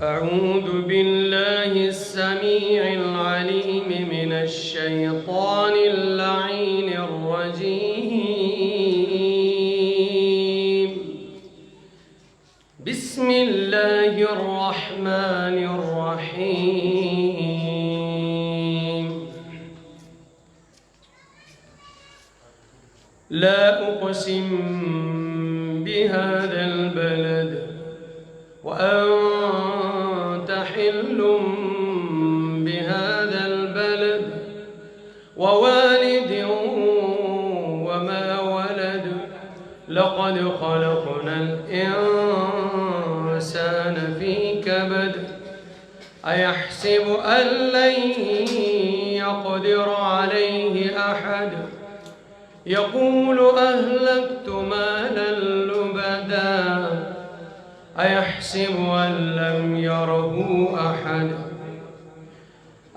أعوذ بالله السميع العليم من الشيطان اللعين الرجيم. بسم الله الرحمن الرحيم. لا أقسم بهذا البلد وأنت حل بهذا البلد ووالد وما ولد لقد خلقنا الإنسان في كبد أيحسب أن لن يقدر عليه أحد يقول أهلكت مالا لبدا أيحسب أن لم يره أحد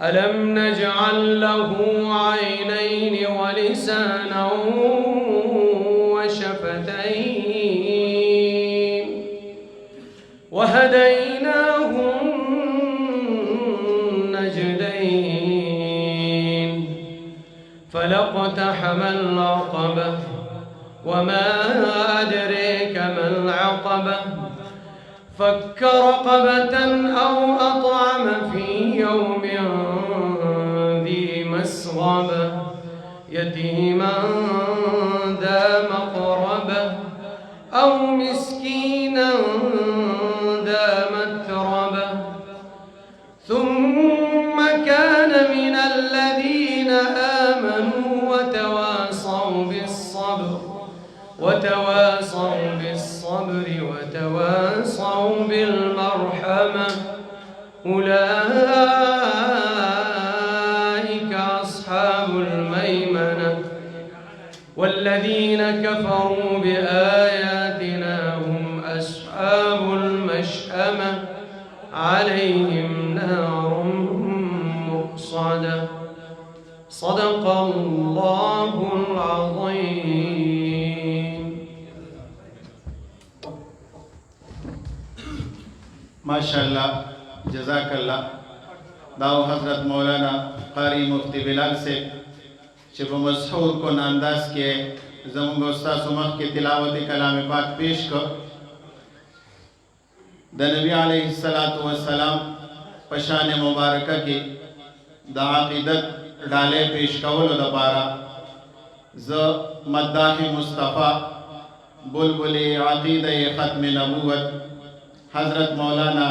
ألم نجعل له عينين ولسانا وشفتين وهديناه النجدين فلاقتحم العقبة وما أدريك ما العقبة فك رقبة أو أطعم في يوم ذي مسغبة يتيما ذا مقربة أو مسكينا ذا متربة ثم كان من الذين آمنوا وتواصوا بالصبر وتواصوا بالمرحمة أولئك أصحاب الميمنة والذين كفروا بآياتنا هم أصحاب المشأمة عليهم نار مؤصدة صدق الله العظيم. माशाअल्लाह जज़ाकल्लाह दाव हज़रत मौलाना कारी मुफ्ती बिलाल से जब मशहूर को अंदाज के ज़मुंग उस्ताद सुमख के तिलावत कलाम पाक पेश कर द नबी अलैहिस्सलातु वस्सलाम पशान मुबारक की द अक़ीदत डाले पेश कवल द पारा ज मद्दाह मुस्तफ़ा बुलबुल अक़ीदा ख़त्म नबूवत हज़रत मौलाना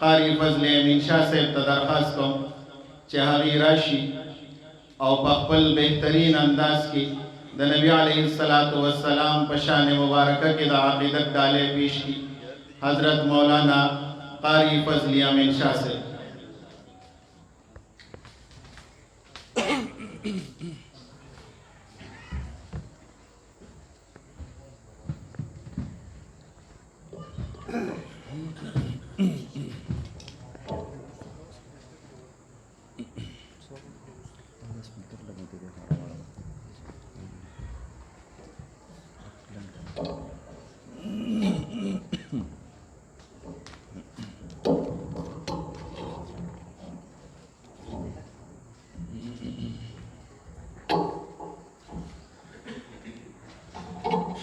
कारी फजल अमीन शाह से दरख्वास्त को चहरी राशि और बखपल बेहतरीन अंदाज की द नबी अलैहिस्सलातु वस्सलाम पशान मुबारक के द अक़ीदत डाले पेश की हज़रत मौलाना कारी फजल अमीन शाह से।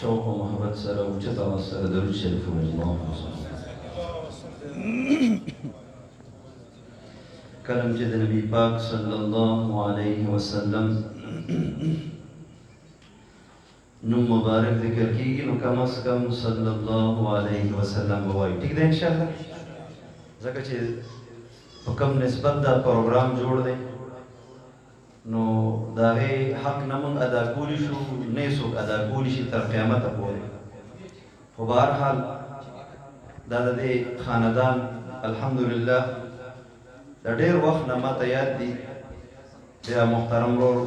شوق ومحبت سره وجتا سره درود شریف الله کلم چې د نبی پاک صلی الله علیه وسلم نوم مبارک ذکر کیږي نو کم از کم صلی الله علیه وسلم وایي. ٹھیک ده ان شاء الله ځکه چې په کوم نسبت دا پروګرام جوړ دی نو دا غي حق نمون ادا کولی شو نه څوک ادا کولی شي تر قیامت پورې. خو بهر حال دا د خاندان الحمدلله د ډېر وخت نه ماته یاد دي بیا محترم رو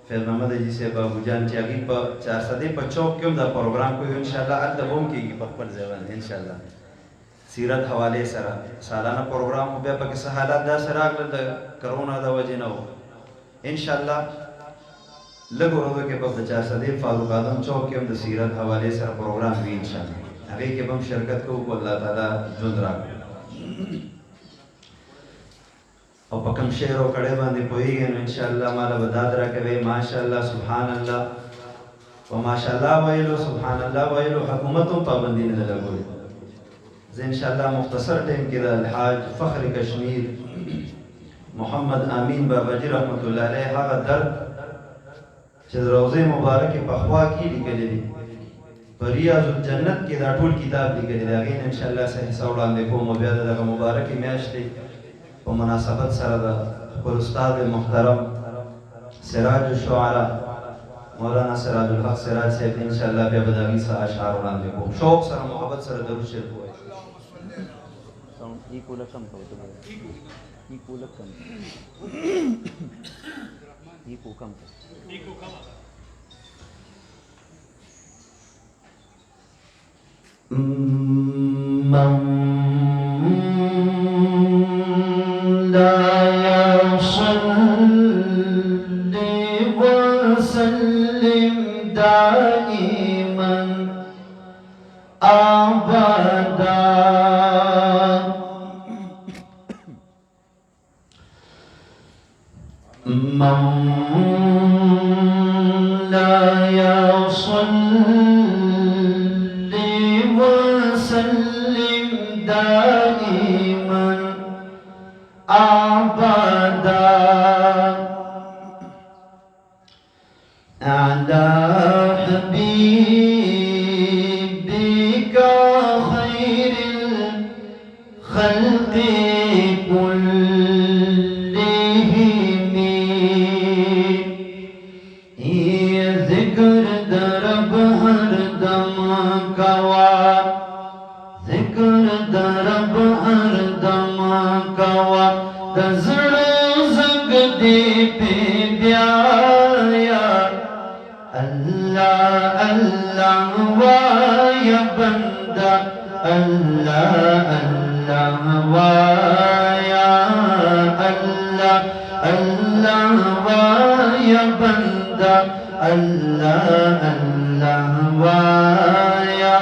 فیض محمد جی سے بابو جان چې هغې په 400 په چوک کې هم دا پروګرام کوي انشاءالله هلته به هم کېږي په خپل ځای باندې انشاءالله سیرت حوالې سره سالانه پروګرام خو بیا پکې څه حالات داسې راغلل د کرونا د وجې نه و انشاءالله لږ ورځو کې به د 400 فاروق اعظم چوک کې هم د سیرت حوالې سره پروګرام وي انشاءالله هغې کې به هم شرکت کوو کو الله تعالی ژوند راکړي او په کوم شعر او کړی باندې پوهېږئ نو انشاءالله ماله به داد راکوئ ماشاءالله سبحان الله و ماشاءالله ویلو سبحان الله ویلو حکومت هم پابندي نه ده لګولې زه انشاءالله مختصر ټایم کې د الحاج فخر کشمیر محمد امین بابا جي رحمت الله علیه هغه درد چې د روضې مبارکې په خوا کې لیکلی دي په ریاض الجنت کې دا ټول کتاب لیکلی دی هغې نه انشاءالله څه حصه وړاندې کوم او بیا د دغه مبارکې میاشتې په مناسبت سره د خپل استاد محترم سراج الشعراء مولانا سراج الحق سراج صاحب انشاءالله بیا به د هغې څه اشعار وړاندې کوم شوق سره محبت سره درود شریف ووایئ لا يصلي وسلم دائما أبدا من لا يصلي وسلم دائما أبدا على حبيبك خير الخلق كلهم يا ذكر درب هر دم كوا ذكر درب هر دم كوا دزر زنگ دی پی بیایا اللہ اللہ وایا بندہ اللہ اللہ وایا اللہ اللہ وایا بندہ اللہ اللہ وایا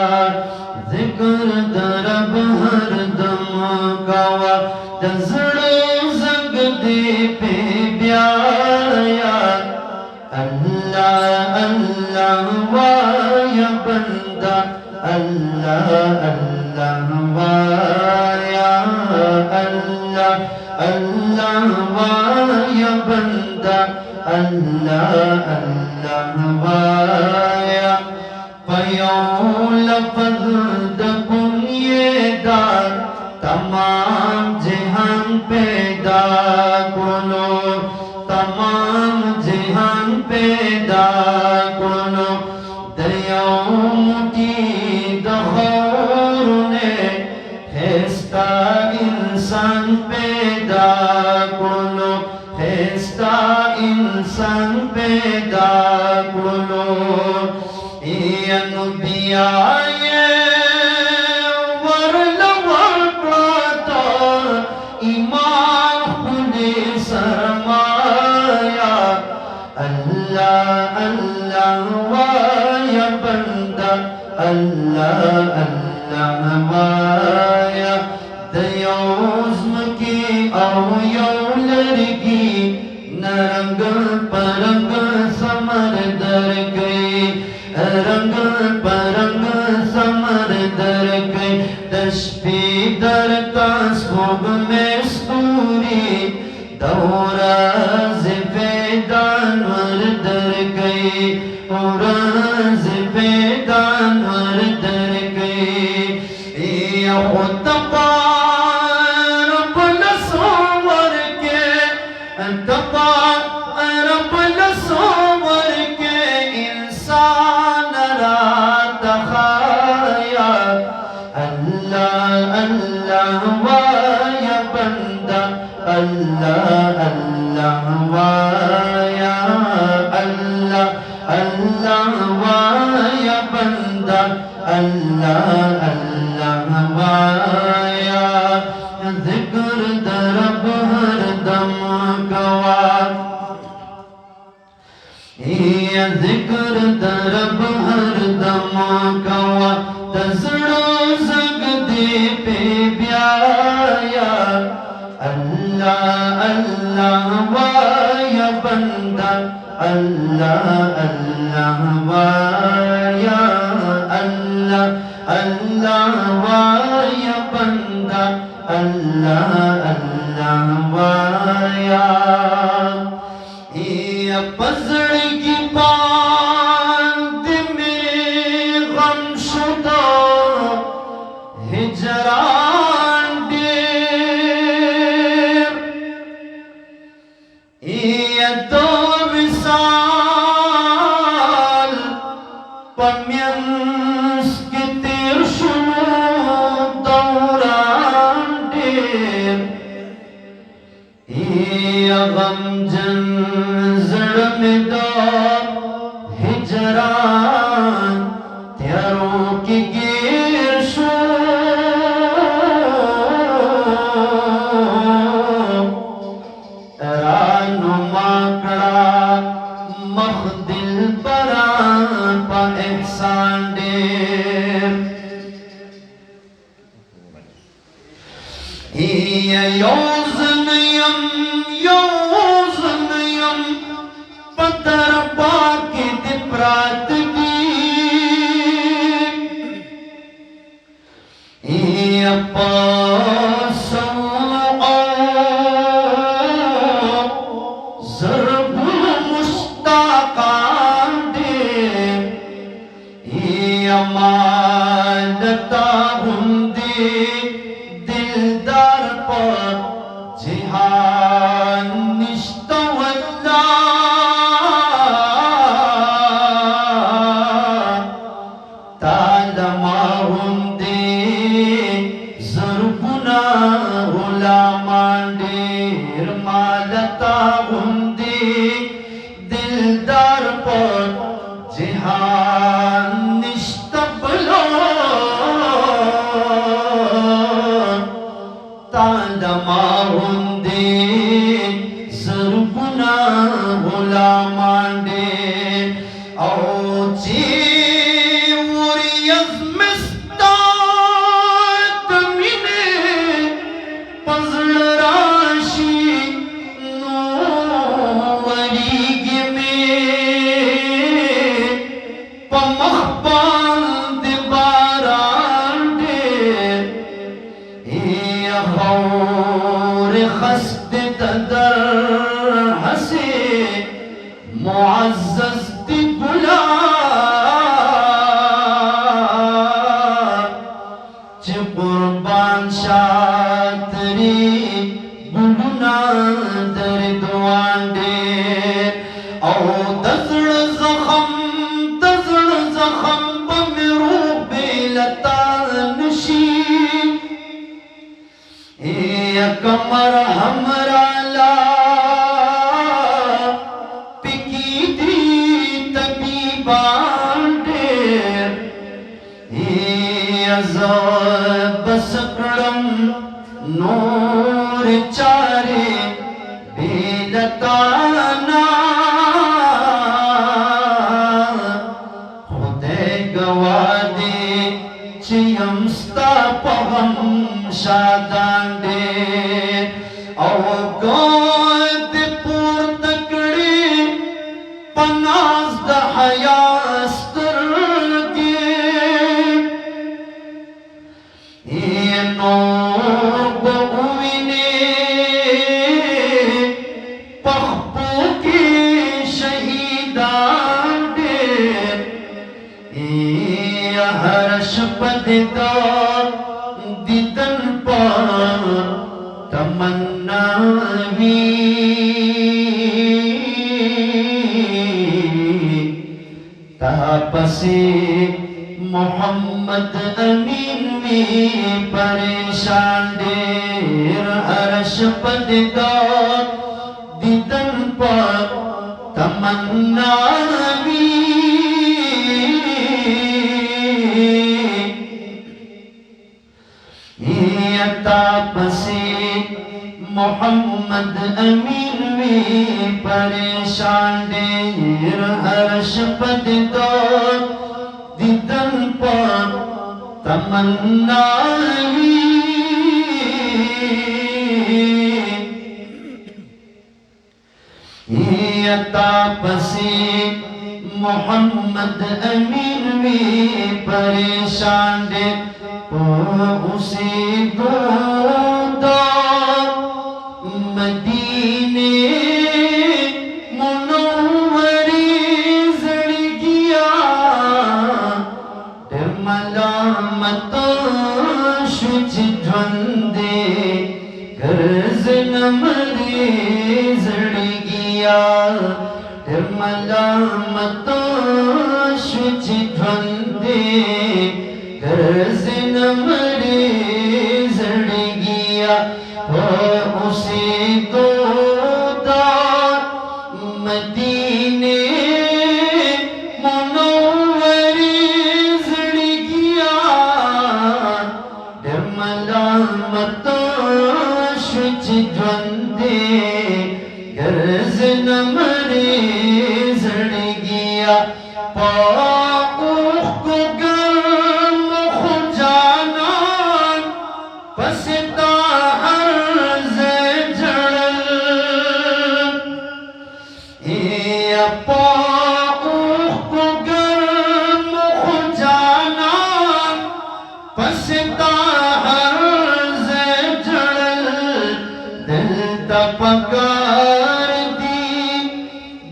ذکر درب ہر دم کوا دزر زنگ دی پی بیایا اللہ اللہ وایا بندہ اللہ اللہ وایا اللہ اللہ وایا بندہ اللہ اللہ وایا پیو لفظ دکن یہ دار تمام جہان پیدا کنو تمام جہان پیدا کنو دیوم کی دخور نے خیستہ انسان پیدا کنو خیستہ انسان پیدا کنو یا نبی آئے ورلوار پراتا ایمان خود سرمایا اللہ اللہ وایا بندہ اللہ اللہ وایا دیوزم کی او یو لرگی نرنگ پرنگ سمر در گئی رنگ پرنگ سمر در گئی دشپی در تاسخوب میں ستوری دورا زفیدانور در گئی دورا زفیدانور در گئی یا خود رب نصور کے رب نصور کے انسان را تخایا اللہ اللہ وایا بندہ اللہ اللہ अल्लाह वाया अल्लाह अल्लाह वाया बंदा अल्लाह अल्लाह वाया जिक्र दरब हर दम गवा ये जिक्र दरब हर दम गवा तजड़ो जग दे पे ब्याया अल्लाह अल्लाह वाया बंदा अल्लाह अल्लाह वाया अल्लाह अल्लाह वाया बंदा अल्लाह अल्लाह वाया ये पजड़ की बांध में गम शुदा हिजरान देर ये दो विसाल पम्यंस के तेर शुरू दौरान देर ये गम जन में दो हिजरान त्यारों की गिर शो रानुमा कड़ा मखदिल बरान पा एहसान देर ये योजनयम पत्थर पाके दिप्रात की ये पासो ज़रबुल मुश्ताकान दे ये अमानता हुंदे दिलदार पर जिहान निश्तवल्ला दिलदार पर जिहान निश्तबलो तांदमा हुंदे ज़रबुना भुला मांडे औ जी उरियज़ मिस्ताद मिने पज़ल राशी खस्द दर हसे मुअज़्ज़ज़ दी गुला च कुर्बान शातरी गुना दर दुआंडे औ दज़ड़ ज़ख़म बमिरू बेलता नशी कमर हमरा ला पिकी दी तबीबान देर अज़ाब सकड़म नूर चारे बेलताना खुदे गवा दे चियमस्ता पगम शादान दे औ गोद पुर तकड़ी पनाज द हयास्तर के ये नूर बउने पखपू की शहीदान दे ये हर्ष पदिदा दिदन पर तमन्ना भी तापसी मोहम्मद अमीन में परेशान देर हर्ष पदिदा तमन्ना भी अता पसे मोहम्मद अमीन में परेशान देर हर्ष पद दो दिदन पर तमन्ना अता पसे मोहम्मद अमीन में परेशान दे उसे दो मदीने मुनव्वरी ज़ड़गिया मलामत शुच ध्वंदे गर्ज नमरे ज़ड़गिया मलामत शुच ध्वंदे गर्ज नमरे ज़ड़गिया उसे दो मदीने मुनव्वरी ज़ड़गिया मलामत शुच ध्वंदे गर्ज नमरे ज़ड़गिया पगार दी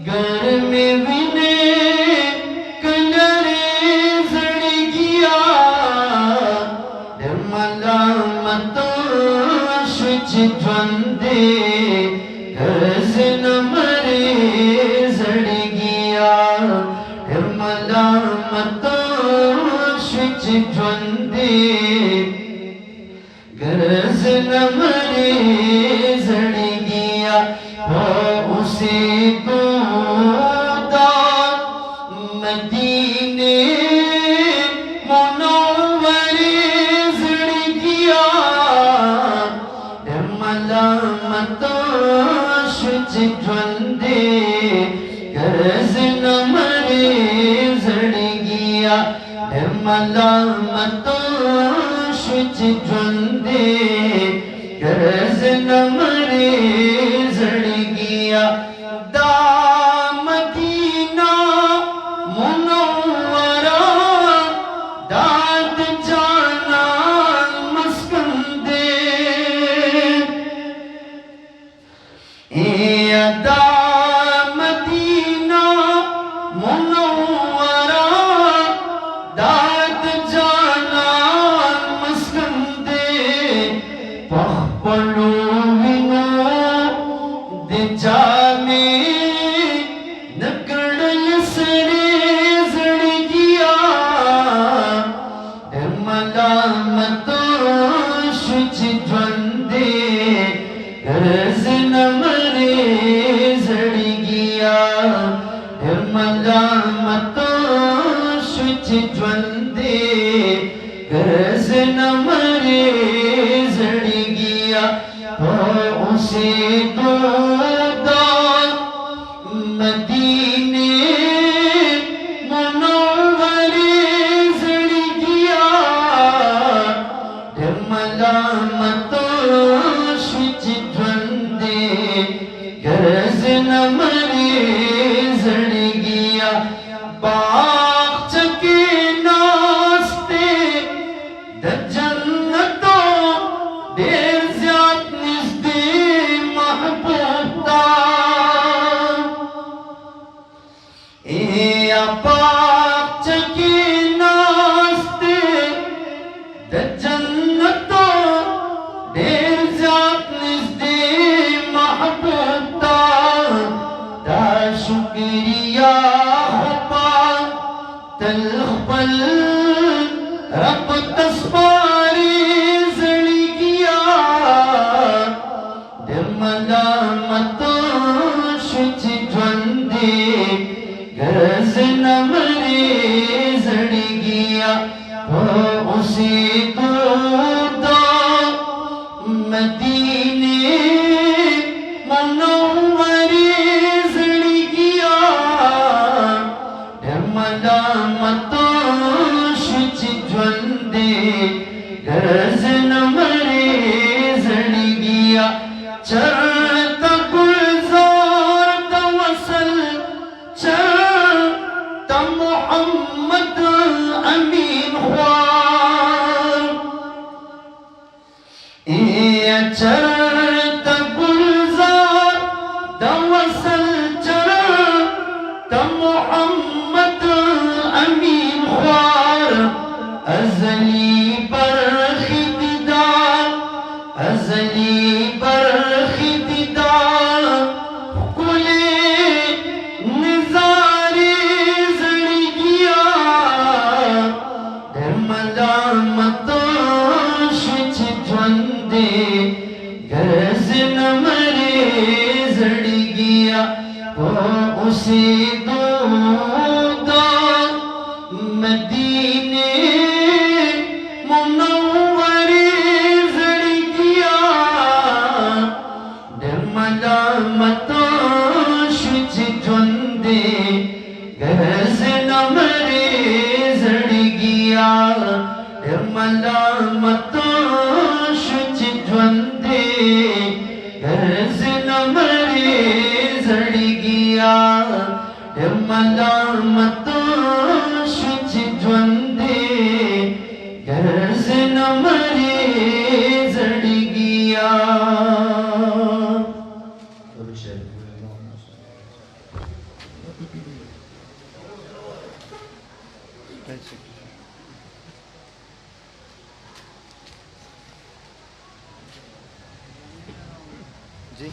घर में विने कलरे ज़ड़गिया मलामत शुच ध्वंदे गर्ज नमरे ज़ड़गिया मलामत शुच ध्वंदे गर्ज नमरे ज़ड़गिया उसे दो मदीने मुनव्वरी ज़ड़गिया मलामत शुच ध्वंदे गर्ज नमरे ज़ड़गिया मलामत शुच ध्वंदे गर्ज नमरे ज़ड़गिया मदीना मुनव्वरा दाद जाना मस्कन दे अदा मदीना मुनव्वरा दाद जाना मस्कन दे पखपलो विनो दे जाने नकड़ल सरे ज़ड़गिया मलामत शुच ध्वंदे गर्ज नमरे ज़ड़गिया मलामत शुच ध्वंदे गर्ज नमरे ज़ड़गिया उसे दो मदीने मुनव्वरी ज़ड़गिया मलामत शुच ध्वंदे गर्ज नमरे ज़ड़गिया बाग चके नास्ते द जन्नत मुनव्वरी ज़िंदगिया मलामतों शुच ज्वंदे गरज न मरे ज़िंदगिया चरता गुलजार तवसल चरता मोहम्मद अमीन ख्वार चरता गुलजार तवसल चरता मोहम्मद अमीन ख्वार अज़ली बरखिदार अज़ली बरखिदार कुले निज़ारी ज़िंदगिया मलामतों शुच ज्वंदे गरज न मरे ज़िंदगिया वो उसे दूदा मदीने मुनव्वरी ज़िंदगिया मलामतों शुच ज्वंदे गरज न मरे ज़िंदगिया मलामतों शुच ज्वंदे गरज न मरे ज़िंदगिया मलामतों शुच ज्वंदे गरज न मरे ज़िंदगिया जी।